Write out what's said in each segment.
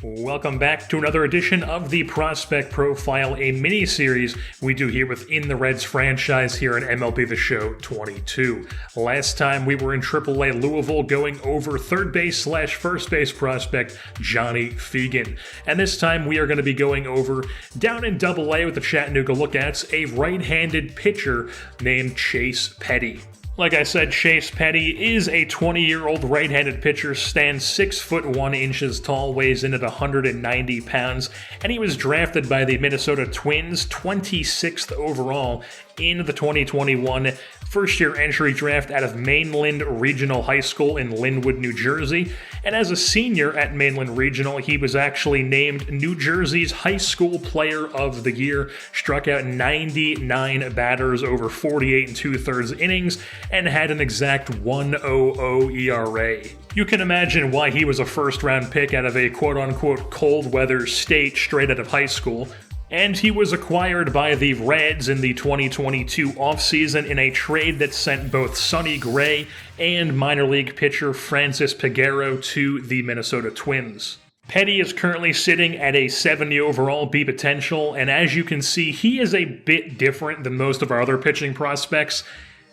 Welcome back to another edition of the Prospect Profile, a mini-series we do here within the Reds franchise here on MLB The Show 22. Last time we were in AAA Louisville going over third base / first base prospect Johnny Fegan. And this time we are going to be going over down in AA with the Chattanooga Lookouts, a right-handed pitcher named Chase Petty. Like I said, Chase Petty is a 20-year-old right-handed pitcher, stands 6 foot 1 inches tall, weighs in at 190 pounds, and he was drafted by the Minnesota Twins 26th overall in the 2021 first-year entry draft out of Mainland Regional High School in Linwood, New Jersey. And as a senior at Mainland Regional, he was actually named New Jersey's High School Player of the Year, struck out 99 batters over 48 2/3 innings, and had an exact 1.00 ERA. You can imagine why he was a first-round pick out of a quote-unquote cold-weather state straight out of high school. And he was acquired by the Reds in the 2022 offseason in a trade that sent both Sonny Gray and minor league pitcher Francis Peguero to the Minnesota Twins. Petty is currently sitting at a 70 overall B potential, and as you can see, he is a bit different than most of our other pitching prospects.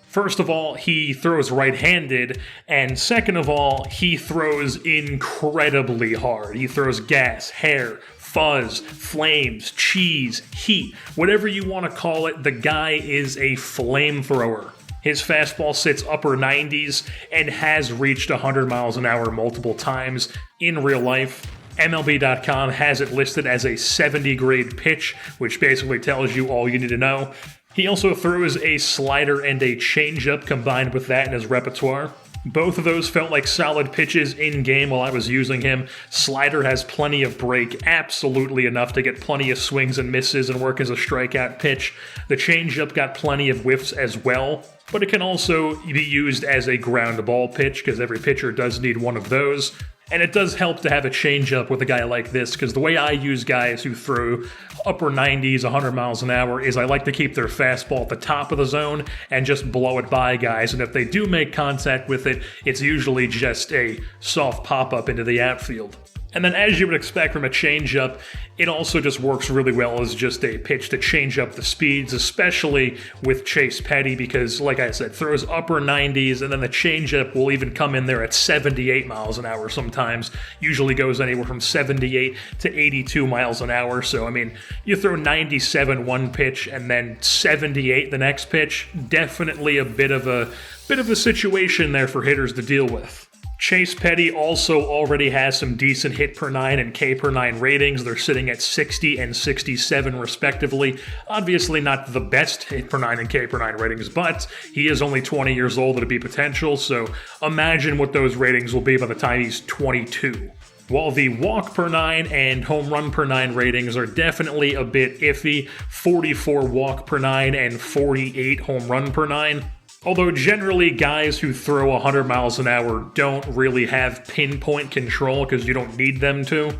First of all, he throws right-handed, and second of all, he throws incredibly hard. He throws gas, hair, fuzz, flames, cheese, heat, whatever you want to call it, the guy is a flamethrower. His fastball sits upper 90s and has reached 100 miles an hour multiple times in real life. MLB.com has it listed as a 70 grade pitch, which basically tells you all you need to know. He also throws a slider and a changeup combined with that in his repertoire. Both of those felt like solid pitches in-game while I was using him. Slider has plenty of break, absolutely enough to get plenty of swings and misses and work as a strikeout pitch. The changeup got plenty of whiffs as well, but it can also be used as a ground ball pitch because every pitcher does need one of those. And it does help to have a changeup with a guy like this, because the way I use guys who throw upper 90s, 100 miles an hour, is I like to keep their fastball at the top of the zone and just blow it by guys. And if they do make contact with it, it's usually just a soft pop-up into the outfield. And then as you would expect from a changeup, it also just works really well as just a pitch to change up the speeds, especially with Chase Petty, because like I said, throws upper 90s, and then the changeup will even come in there at 78 miles an hour sometimes. Usually goes anywhere from 78 to 82 miles an hour. So, I mean, you throw 97 one pitch and then 78 the next pitch, definitely a bit of a situation there for hitters to deal with. Chase Petty also already has some decent hit per 9 and K per 9 ratings. They're sitting at 60 and 67 respectively. Obviously not the best hit per 9 and K per 9 ratings, but he is only 20 years old at a B potential, so imagine what those ratings will be by the time he's 22. While the walk per 9 and home run per 9 ratings are definitely a bit iffy, 44 walk per 9 and 48 home run per 9. Although generally guys who throw 100 miles an hour don't really have pinpoint control because you don't need them to.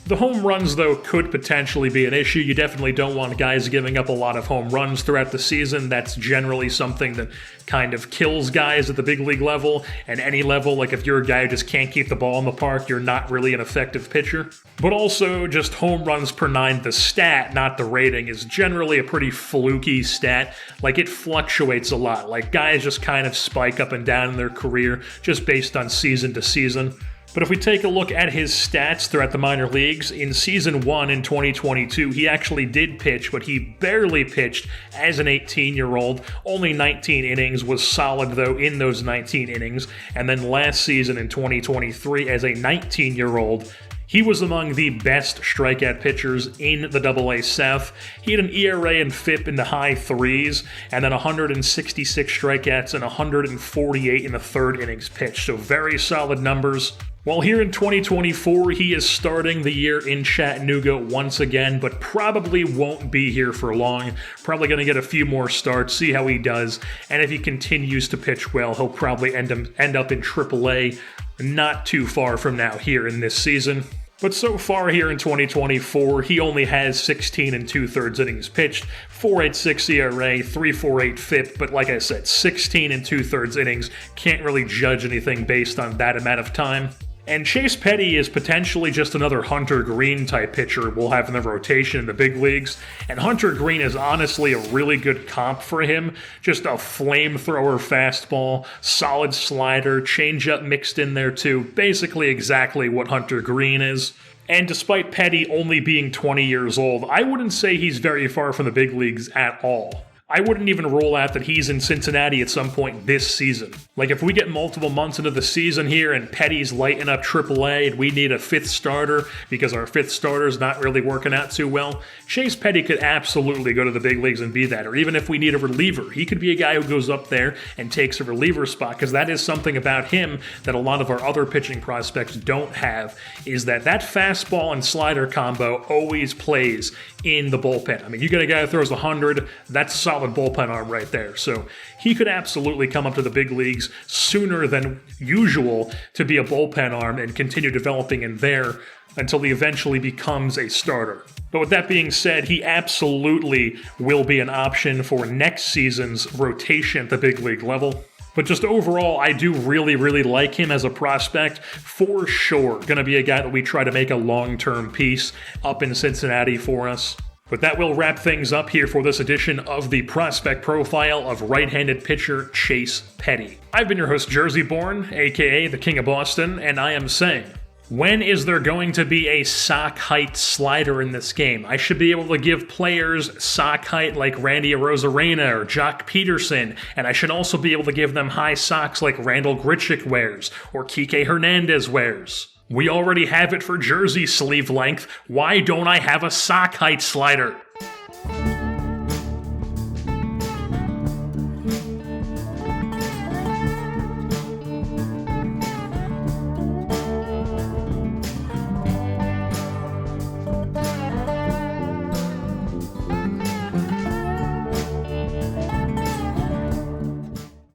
The home runs, though, could potentially be an issue. You definitely don't want guys giving up a lot of home runs throughout the season. That's generally something that kind of kills guys at the big league level and any level. Like if you're a guy who just can't keep the ball in the park, you're not really an effective pitcher. But also just home runs per 9, the stat, not the rating, is generally a pretty fluky stat. Like it fluctuates a lot. Like guys just kind of spike up and down in their career just based on season to season. But if we take a look at his stats throughout the minor leagues, in Season 1 in 2022, he actually did pitch, but he barely pitched as an 18-year-old. Only 19 innings, was solid, though, in those 19 innings. And then last season in 2023, as a 19-year-old, he was among the best strikeout pitchers in the AA South. He had an ERA and FIP in the high 3s, and then 166 strikeouts and 148 in the third innings pitched. So very solid numbers. While here in 2024, he is starting the year in Chattanooga once again, but probably won't be here for long. Probably going to get a few more starts, see how he does, and if he continues to pitch well, he'll probably end up in AAA not too far from now here in this season. But so far here in 2024, he only has 16 2/3 innings pitched, 4.86 ERA, 3.48 FIP, but like I said, 16 2/3 innings, can't really judge anything based on that amount of time. And Chase Petty is potentially just another Hunter Green type pitcher we'll have in the rotation in the big leagues. And Hunter Green is honestly a really good comp for him. Just a flamethrower fastball, solid slider, changeup mixed in there too. Basically exactly what Hunter Green is. And despite Petty only being 20 years old, I wouldn't say he's very far from the big leagues at all. I wouldn't even rule out that he's in Cincinnati at some point this season. Like, if we get multiple months into the season here and Petty's lighting up AAA and we need a fifth starter because our fifth starter's not really working out too well, Chase Petty could absolutely go to the big leagues and be that. Or even if we need a reliever, he could be a guy who goes up there and takes a reliever spot, because that is something about him that a lot of our other pitching prospects don't have, is that fastball and slider combo always plays in the bullpen. I mean, you get a guy who throws 100, that's a solid bullpen arm right there. So he could absolutely come up to the big leagues sooner than usual to be a bullpen arm and continue developing in there until he eventually becomes a starter. But with that being said, he absolutely will be an option for next season's rotation at the big league level. But just overall, I do really, really like him as a prospect. For sure, going to be a guy that we try to make a long-term piece up in Cincinnati for us. But that will wrap things up here for this edition of the prospect profile of right-handed pitcher Chase Petty. I've been your host, Jersey Born, aka the King of Boston, and I am saying, when is there going to be a sock height slider in this game? I should be able to give players sock height like Randy Arozarena or Jock Peterson, and I should also be able to give them high socks like Randall Grichuk wears or Kike Hernandez wears. We already have it for jersey sleeve length. Why don't I have a sock height slider?